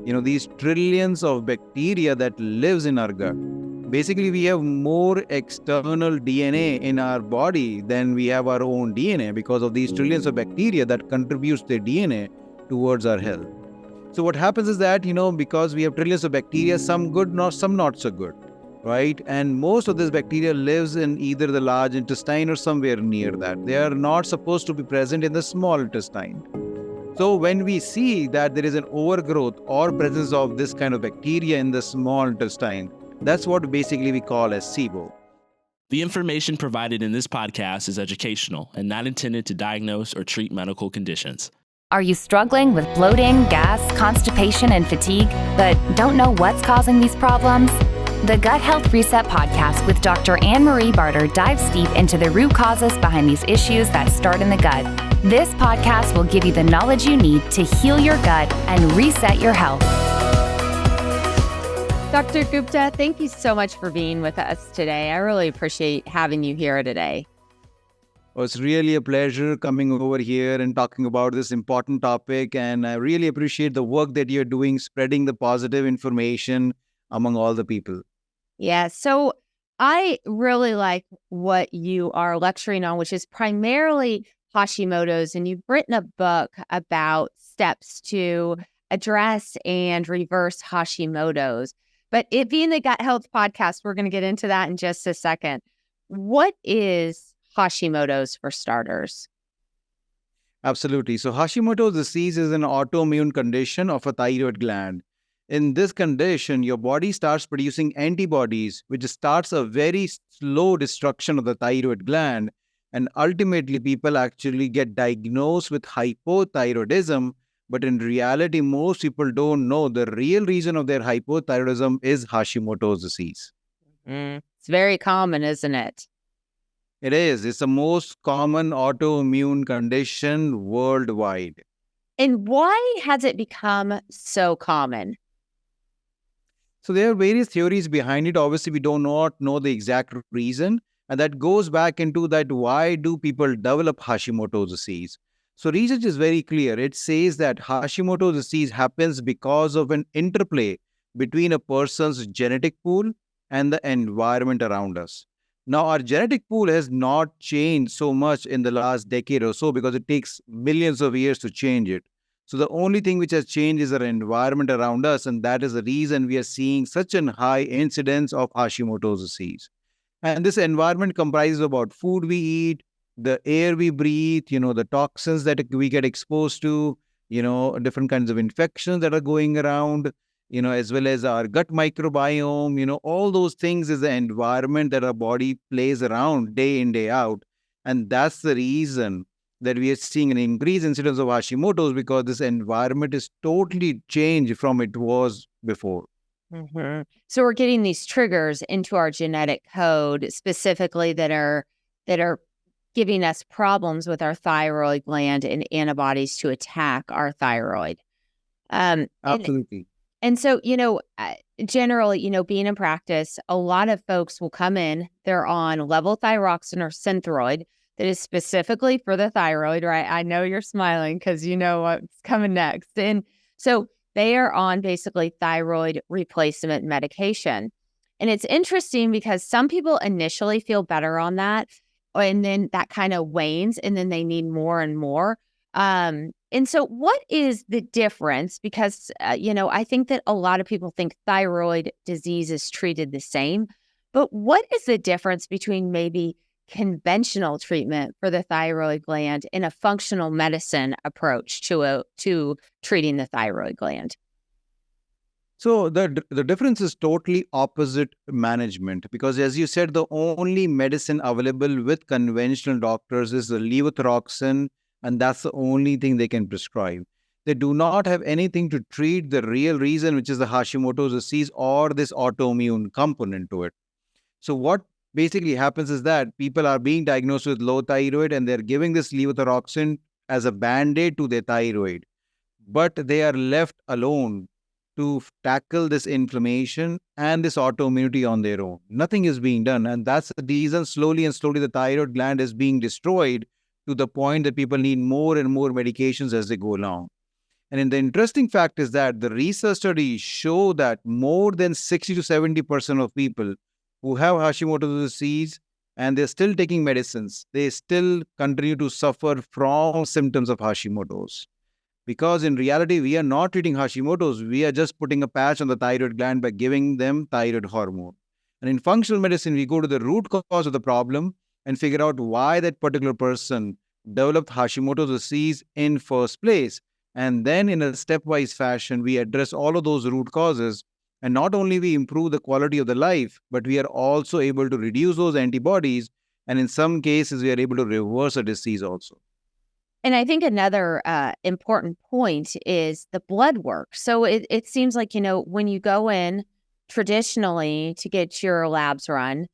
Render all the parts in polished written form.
these trillions of bacteria that lives in our gut. Basically, we have more external DNA in our body than we have our own DNA because of these trillions of bacteria that contributes their DNA towards our health. So what happens is that, because we have trillions of bacteria, some good, some not so good, right? And most of this bacteria lives in either the large intestine or somewhere near that. They are not supposed to be present in the small intestine. So when we see that there is an overgrowth or presence of this kind of bacteria in the small intestine, that's what basically we call as SIBO. The information provided in this podcast is educational and not intended to diagnose or treat medical conditions. Are you struggling with bloating, gas, constipation, and fatigue, but don't know what's causing these problems? The Gut Health Reset podcast with Dr. Anne-Marie Barter dives deep into the root causes behind these issues that start in the gut. This podcast will give you the knowledge you need to heal your gut and reset your health. Dr. Gupta, thank you so much for being with us today. I really appreciate having you here today. Well, it's really a pleasure coming over here and talking about this important topic. And I really appreciate the work that you're doing, spreading the positive information among all the people. Yeah, so I really like what you are lecturing on, which is primarily Hashimoto's. And you've written a book about steps to address and reverse Hashimoto's. But it being the Gut Health podcast, we're going to get into that in just a second. What is Hashimoto's for starters? Absolutely. So Hashimoto's disease is an autoimmune condition of a thyroid gland. In this condition, your body starts producing antibodies, which starts a very slow destruction of the thyroid gland. And ultimately, people actually get diagnosed with hypothyroidism. But in reality, most people don't know the real reason of their hypothyroidism is Hashimoto's disease. It's very common, isn't it? It is. It's the most common autoimmune condition worldwide. And why has it become so common? So there are various theories behind it. Obviously, we do not know the exact reason. And that goes back into that why do people develop Hashimoto's disease? So research is very clear. It says that Hashimoto's disease happens because of an interplay between a person's genetic pool and the environment around us. Now, our genetic pool has not changed so much in the last decade or so because it takes millions of years to change it. So the only thing which has changed is our environment around us, and that is the reason we are seeing such a high incidence of Hashimoto's disease. And this environment comprises about food we eat, the air we breathe, the toxins that we get exposed to, different kinds of infections that are going around, as well as our gut microbiome, all those things is the environment that our body plays around day in, day out. And that's the reason that we are seeing an increased incidence of Hashimoto's because this environment is totally changed from it was before. Mm-hmm. So we're getting these triggers into our genetic code specifically that are giving us problems with our thyroid gland and antibodies to attack our thyroid. Absolutely. And so, generally, being in practice, a lot of folks will come in, they're on levothyroxine or Synthroid that is specifically for the thyroid, right? I know you're smiling because you know what's coming next. And so they are on basically thyroid replacement medication. And it's interesting because some people initially feel better on that, and then that kind of wanes, and then they need more and more. And so what is the difference? Because, I think that a lot of people think thyroid disease is treated the same, but what is the difference between maybe conventional treatment for the thyroid gland and a functional medicine approach to treating the thyroid gland? So the difference is totally opposite management because, as you said, the only medicine available with conventional doctors is the levothyroxine, and that's the only thing they can prescribe. They do not have anything to treat the real reason, which is the Hashimoto's disease or this autoimmune component to it. So what basically happens is that people are being diagnosed with low thyroid and they're giving this levothyroxine as a band-aid to their thyroid, but they are left alone to tackle this inflammation and this autoimmunity on their own. Nothing is being done. And that's the reason slowly the thyroid gland is being destroyed to the point that people need more and more medications as they go along. And the interesting fact is that the research studies show that more than 60 to 70% of people who have Hashimoto's disease and they're still taking medicines, they still continue to suffer from symptoms of Hashimoto's. Because in reality, we are not treating Hashimoto's, we are just putting a patch on the thyroid gland by giving them thyroid hormone. And in functional medicine, we go to the root cause of the problem and figure out why that particular person developed Hashimoto's disease in first place. And then in a stepwise fashion, we address all of those root causes. And not only we improve the quality of the life, but we are also able to reduce those antibodies. And in some cases, we are able to reverse a disease also. And I think another important point is the blood work. So it seems like, when you go in traditionally to get your labs run,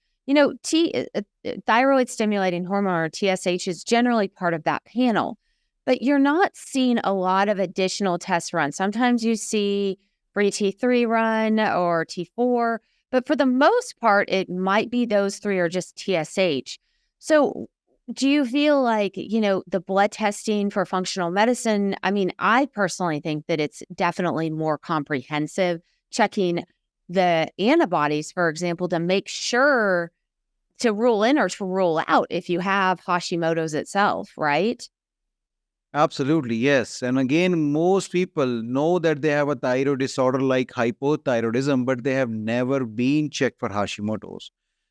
thyroid stimulating hormone, or TSH, is generally part of that panel. But you're not seeing a lot of additional tests run. Sometimes you see free T3 run or T4, but for the most part, it might be those three or just TSH. So do you feel like, the blood testing for functional medicine, I personally think that it's definitely more comprehensive, checking the antibodies, for example, to make sure to rule in or to rule out if you have Hashimoto's itself, right? Absolutely, yes. And again, most people know that they have a thyroid disorder like hypothyroidism, but they have never been checked for Hashimoto's.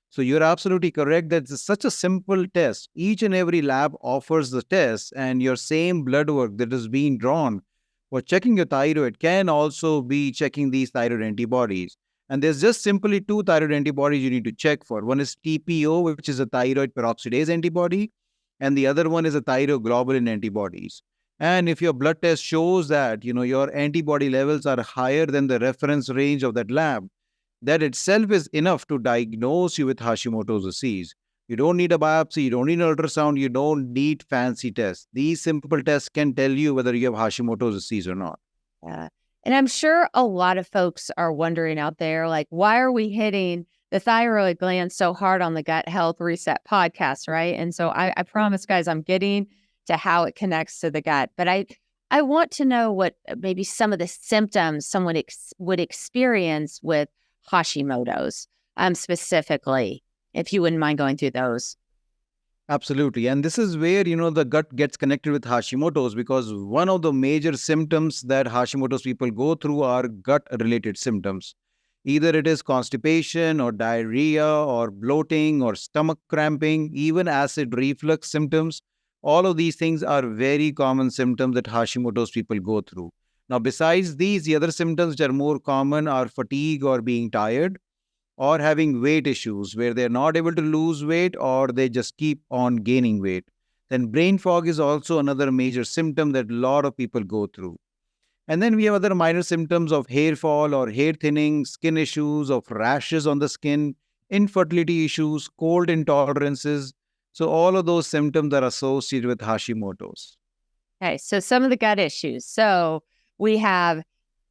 So you're absolutely correct that it's such a simple test. Each and every lab offers the test, and your same blood work that is being drawn for checking your thyroid can also be checking these thyroid antibodies. And there's just simply two thyroid antibodies you need to check for. One is TPO, which is a thyroid peroxidase antibody, and the other one is a thyroglobulin antibodies. And if your blood test shows that your antibody levels are higher than the reference range of that lab, that itself is enough to diagnose you with Hashimoto's disease. You don't need a biopsy, you don't need an ultrasound, you don't need fancy tests. These simple tests can tell you whether you have Hashimoto's disease or not. Yeah. And I'm sure a lot of folks are wondering out there, like, why are we hitting the thyroid gland so hard on the Gut Health Reset podcast, right? And so I promise, guys, I'm getting to how it connects to the gut. But I want to know what maybe some of the symptoms someone would experience with Hashimoto's specifically, if you wouldn't mind going through those. Absolutely. And this is where, the gut gets connected with Hashimoto's, because one of the major symptoms that Hashimoto's people go through are gut-related symptoms. Either it is constipation or diarrhea or bloating or stomach cramping, even acid reflux symptoms. All of these things are very common symptoms that Hashimoto's people go through. Now, besides these, the other symptoms which are more common are fatigue or being tired, or having weight issues where they're not able to lose weight or they just keep on gaining weight. Then brain fog is also another major symptom that a lot of people go through. And then we have other minor symptoms of hair fall or hair thinning, skin issues, of rashes on the skin, infertility issues, cold intolerances. So all of those symptoms are associated with Hashimoto's. Okay, so some of the gut issues. So we have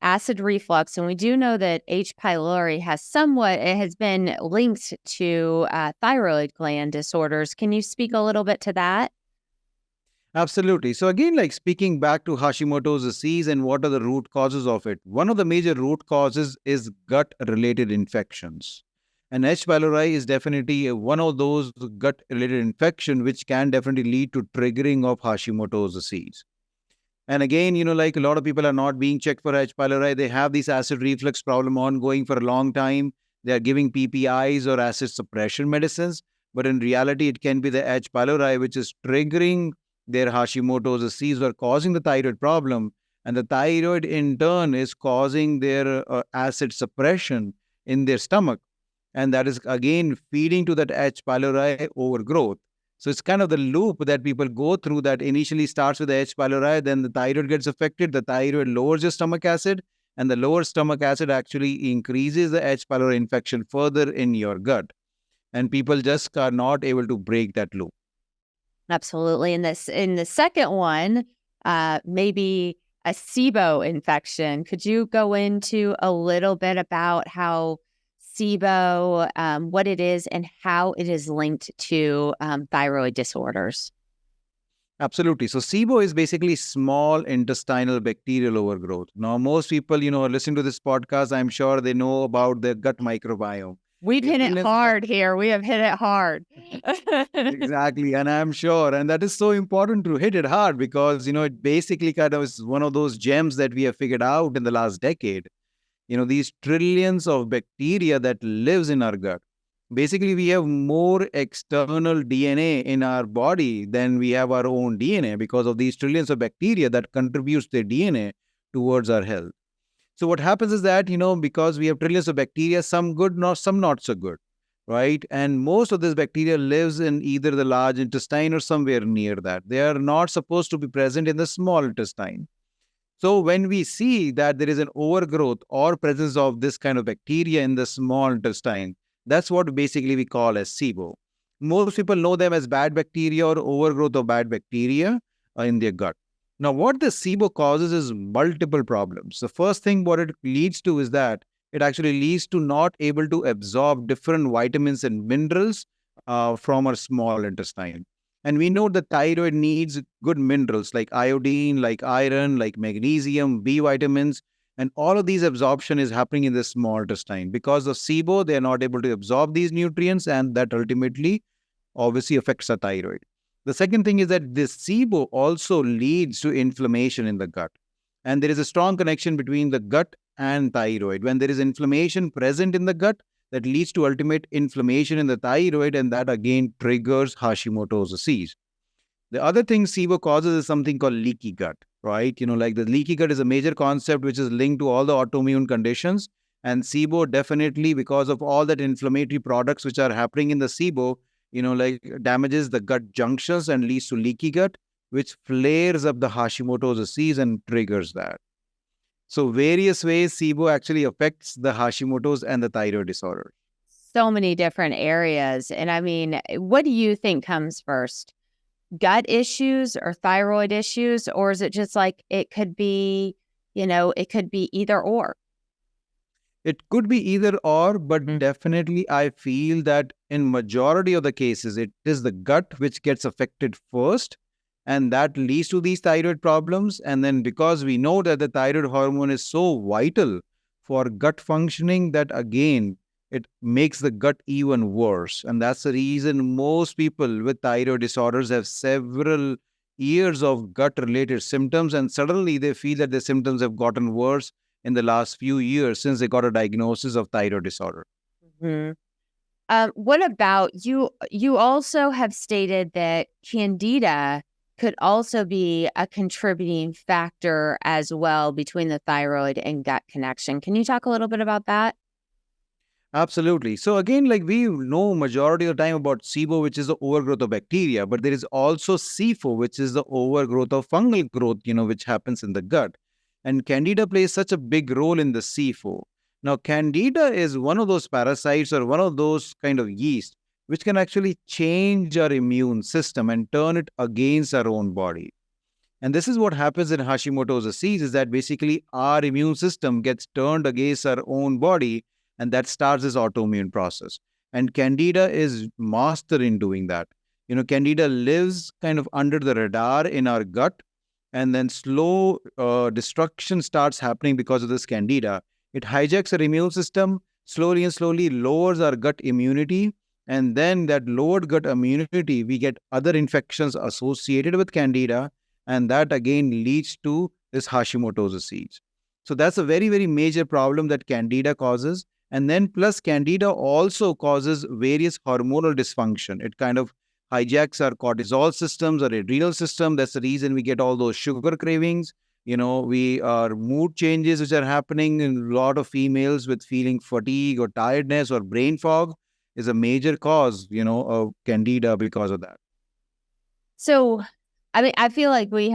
acid reflux, and we do know that H. pylori has been linked to thyroid gland disorders. Can you speak a little bit to that? Absolutely. So again, speaking back to Hashimoto's disease and what are the root causes of it, one of the major root causes is gut-related infections. And H. pylori is definitely one of those gut-related infections which can definitely lead to triggering of Hashimoto's disease. And again, a lot of people are not being checked for H. pylori. They have this acid reflux problem ongoing for a long time. They are giving PPIs or acid suppression medicines. But in reality, it can be the H. pylori which is triggering their Hashimoto's disease or causing the thyroid problem. And the thyroid in turn is causing their acid suppression in their stomach. And that is again feeding to that H. pylori overgrowth. So it's kind of the loop that people go through that initially starts with the H. pylori, then the thyroid gets affected, the thyroid lowers your stomach acid, and the lower stomach acid actually increases the H. pylori infection further in your gut. And people just are not able to break that loop. Absolutely. In the second one, maybe a SIBO infection. Could you go into a little bit about how SIBO, what it is and how it is linked to thyroid disorders? Absolutely. So SIBO is basically small intestinal bacterial overgrowth. Now, most people, are listening to this podcast, I'm sure they know about the gut microbiome. We've hit it hard here. We have hit it hard. Exactly. And I'm sure. And that is so important to hit it hard because, it basically kind of is one of those gems that we have figured out in the last decade. These trillions of bacteria that lives in our gut. Basically, we have more external DNA in our body than we have our own DNA because of these trillions of bacteria that contributes their DNA towards our health. So what happens is that, because we have trillions of bacteria, some good, some not so good, right? And most of this bacteria lives in either the large intestine or somewhere near that. They are not supposed to be present in the small intestine. So when we see that there is an overgrowth or presence of this kind of bacteria in the small intestine, that's what basically we call as SIBO. Most people know them as bad bacteria or overgrowth of bad bacteria in their gut. Now, what the SIBO causes is multiple problems. The first thing what it leads to is that it actually leads to not able to absorb different vitamins and minerals from our small intestine. And we know the thyroid needs good minerals like iodine, like iron, like magnesium, B vitamins, and all of these absorption is happening in the small intestine. Because of SIBO, they are not able to absorb these nutrients, and that ultimately obviously affects the thyroid. The second thing is that this SIBO also leads to inflammation in the gut. And there is a strong connection between the gut and thyroid. When there is inflammation present in the gut, that leads to ultimate inflammation in the thyroid, and that again triggers Hashimoto's disease. The other thing SIBO causes is something called leaky gut, right? Like the leaky gut is a major concept which is linked to all the autoimmune conditions. And SIBO definitely, because of all that inflammatory products which are happening in the SIBO, like damages the gut junctions and leads to leaky gut, which flares up the Hashimoto's disease and triggers that. So various ways SIBO actually affects the Hashimoto's and the thyroid disorder. So many different areas. And I mean, what do you think comes first? Gut issues or thyroid issues? Or is it just like it could be, it could be either or? It could be either or, but definitely I feel that in majority of the cases, it is the gut which gets affected first. And that leads to these thyroid problems. And then because we know that the thyroid hormone is so vital for gut functioning, that again, it makes the gut even worse. And that's the reason most people with thyroid disorders have several years of gut-related symptoms. And suddenly they feel that the symptoms have gotten worse in the last few years since they got a diagnosis of thyroid disorder. What about you? You also have stated that Candida could also be a contributing factor as well between the thyroid and gut connection. Can you talk a little bit about that? Absolutely. So again, like we know majority of the time about SIBO, which is the overgrowth of bacteria, but there is also SIFO, which is the overgrowth of fungal growth, which happens in the gut. And Candida plays such a big role in the SIFO. Now, Candida is one of those parasites or one of those kind of yeast which can actually change our immune system and turn it against our own body. And this is what happens in Hashimoto's disease, is that basically our immune system gets turned against our own body, and that starts this autoimmune process. And Candida is master in doing that. Candida lives kind of under the radar in our gut, and then slow destruction starts happening because of this Candida. It hijacks our immune system, slowly and slowly lowers our gut immunity. And then that lowered gut immunity, we get other infections associated with Candida. And that again leads to this Hashimoto's disease. So that's a very, very major problem that Candida causes. And then plus Candida also causes various hormonal dysfunction. It kind of hijacks our cortisol systems, our adrenal system. That's the reason we get all those sugar cravings. Our mood changes which are happening in a lot of females with feeling fatigue or tiredness or brain fog is a major cause, of Candida because of that. So, I mean, I feel like we've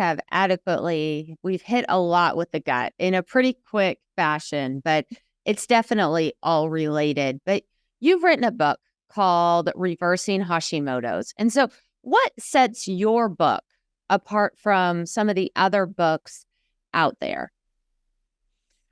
hit a lot with the gut in a pretty quick fashion, but it's definitely all related. But you've written a book called Reversing Hashimoto's. And so what sets your book apart from some of the other books out there?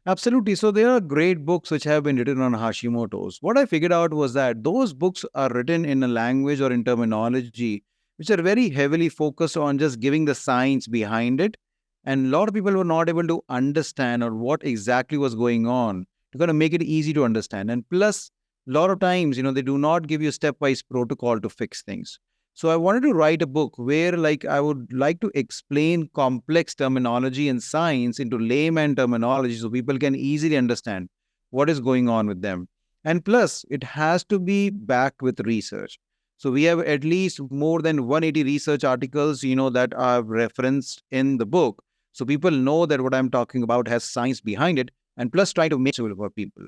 Absolutely. So there are great books which have been written on Hashimoto's. What I figured out was that those books are written in a language or in terminology which are very heavily focused on just giving the science behind it. And a lot of people were not able to understand or what exactly was going on to kind of make it easy to understand. And plus, a lot of times, they do not give you a stepwise protocol to fix things. So I wanted to write a book where I would like to explain complex terminology and science into layman terminology so people can easily understand what is going on with them. And plus, it has to be backed with research. So we have at least more than 180 research articles, that are referenced in the book. So people know that what I'm talking about has science behind it, and plus try to make it for people.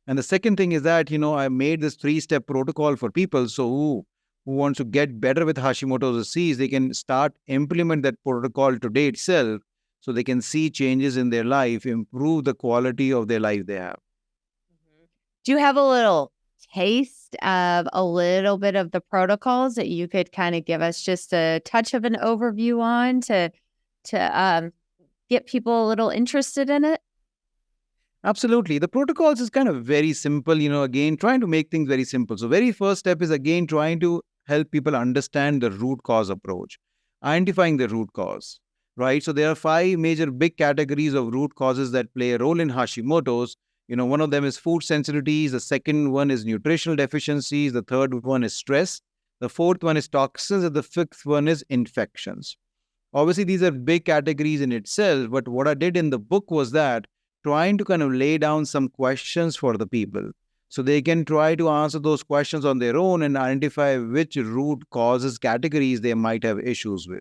And the second thing is that, I made this 3-step protocol for people. So who wants to get better with Hashimoto's disease, they can start implement that protocol today itself so they can see changes in their life, improve the quality of their life they have. Do you have a little taste of a little bit of the protocols that you could kind of give us just a touch of an overview on to get people a little interested in it? Absolutely. The protocols is kind of very simple, again, trying to make things very simple. So very first step is again trying to help people understand the root cause approach, identifying the root cause, right? So there are 5 major big categories of root causes that play a role in Hashimoto's. One of them is food sensitivities. The second one is nutritional deficiencies. The third one is stress. The fourth one is toxins. And the fifth one is infections. Obviously, these are big categories in itself. But what I did in the book was that trying to kind of lay down some questions for the people so they can try to answer those questions on their own and identify which root causes categories they might have issues with.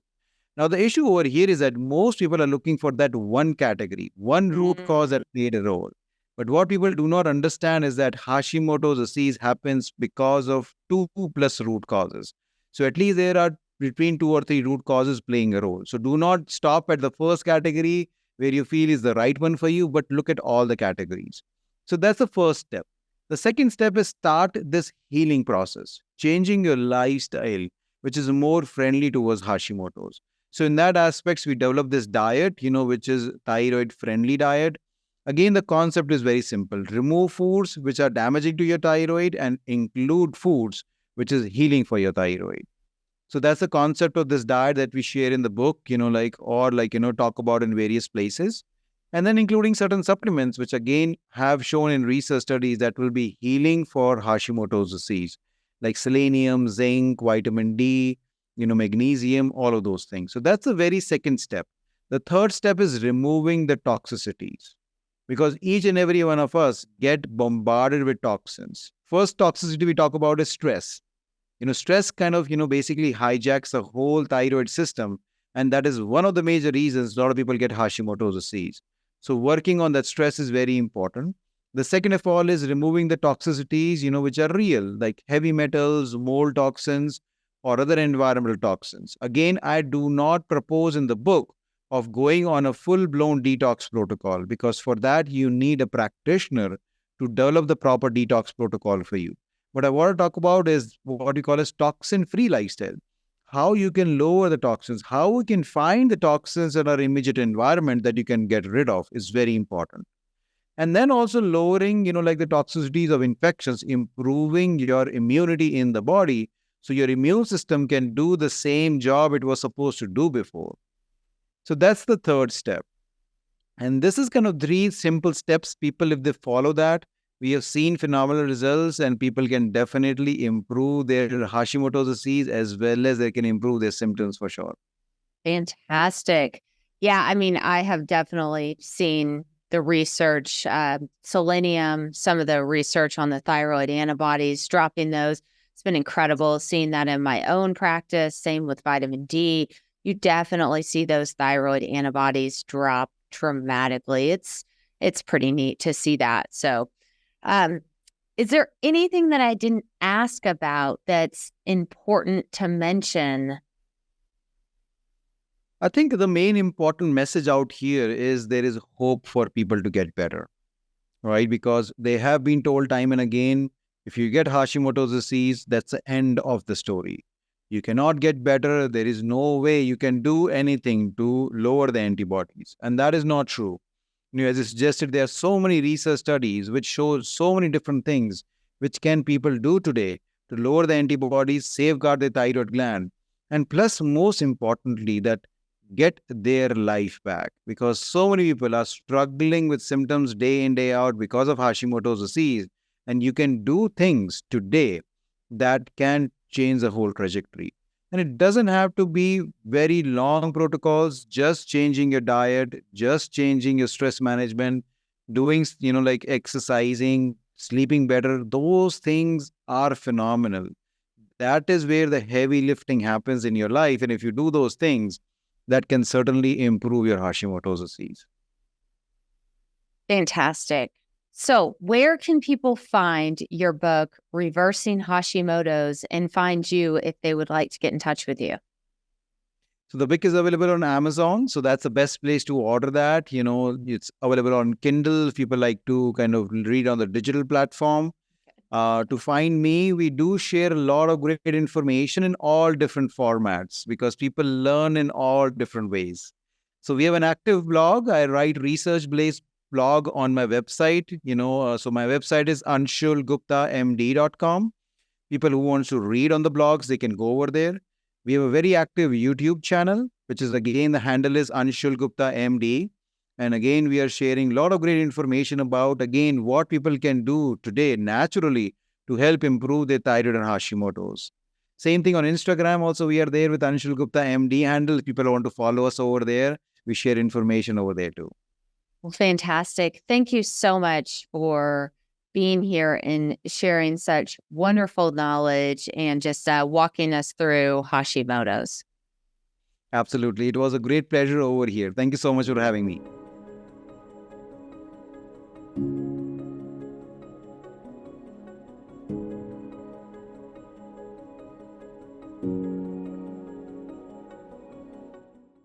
Now, the issue over here is that most people are looking for that one category, one root cause that played a role. But what people do not understand is that Hashimoto's disease happens because of 2+ root causes. So at least there are between 2 or 3 root causes playing a role. So do not stop at the first category where you feel is the right one for you, but look at all the categories. So that's the first step. The second step is start this healing process, changing your lifestyle, which is more friendly towards Hashimoto's. So in that aspects, we develop this diet, which is thyroid-friendly diet. Again, the concept is very simple. Remove foods which are damaging to your thyroid and include foods which is healing for your thyroid. So that's the concept of this diet that we share in the book, talk about in various places. And then including certain supplements, which again have shown in research studies that will be healing for Hashimoto's disease, like selenium, zinc, vitamin D, magnesium, all of those things. So that's the very second step. The third step is removing the toxicities, because each and every one of us get bombarded with toxins. First toxicity we talk about is stress. Stress kind of, basically hijacks the whole thyroid system. And that is one of the major reasons a lot of people get Hashimoto's disease. So working on that stress is very important. The second of all is removing the toxicities, which are real, like heavy metals, mold toxins, or other environmental toxins. Again, I do not propose in the book of going on a full-blown detox protocol, because for that, you need a practitioner to develop the proper detox protocol for you. What I want to talk about is what we call as toxin-free lifestyle. How you can lower the toxins, how we can find the toxins in our immediate environment that you can get rid of is very important. And then also lowering, the toxicities of infections, improving your immunity in the body so your immune system can do the same job it was supposed to do before. So that's the third step. And this is kind of 3 simple steps. People, if they follow that, we have seen phenomenal results, and people can definitely improve their Hashimoto's disease as well as they can improve their symptoms for sure. Fantastic. Yeah, I mean, I have definitely seen the research, selenium, some of the research on the thyroid antibodies, dropping those. It's been incredible seeing that in my own practice. Same with vitamin D. You definitely see those thyroid antibodies drop dramatically. It's pretty neat to see that. So, is there anything that I didn't ask about that's important to mention? I think the main important message out here is there is hope for people to get better, right? Because they have been told time and again, if you get Hashimoto's disease, that's the end of the story. You cannot get better. There is no way you can do anything to lower the antibodies. And that is not true. As I suggested, there are so many research studies which show so many different things which can people do today to lower the antibodies, safeguard the thyroid gland. And plus, most importantly, that get their life back, because so many people are struggling with symptoms day in, day out because of Hashimoto's disease. And you can do things today that can change the whole trajectory. And it doesn't have to be very long protocols, just changing your diet, just changing your stress management, doing, like exercising, sleeping better. Those things are phenomenal. That is where the heavy lifting happens in your life. And if you do those things, that can certainly improve your Hashimoto's disease. Fantastic. So, where can people find your book, Reversing Hashimoto's, and find you if they would like to get in touch with you? So the book is available on Amazon. So that's the best place to order that. It's available on Kindle if people like to kind of read on the digital platform. To find me, we do share a lot of great information in all different formats because people learn in all different ways. So we have an active blog. I write research-based blog on my website. So my website is anshulguptamd.com. People who want to read on the blogs, they can go over there. We have a very active YouTube channel, which is, again, the handle is Anshul Gupta MD. And again, we are sharing a lot of great information about, again, what people can do today naturally to help improve their thyroid and Hashimoto's. Same thing on Instagram. Also, we are there with Anshul Gupta MD handle. If people want to follow us over there, we share information over there too. Well, fantastic. Thank you so much for being here and sharing such wonderful knowledge and just walking us through Hashimoto's. Absolutely. It was a great pleasure over here. Thank you so much for having me.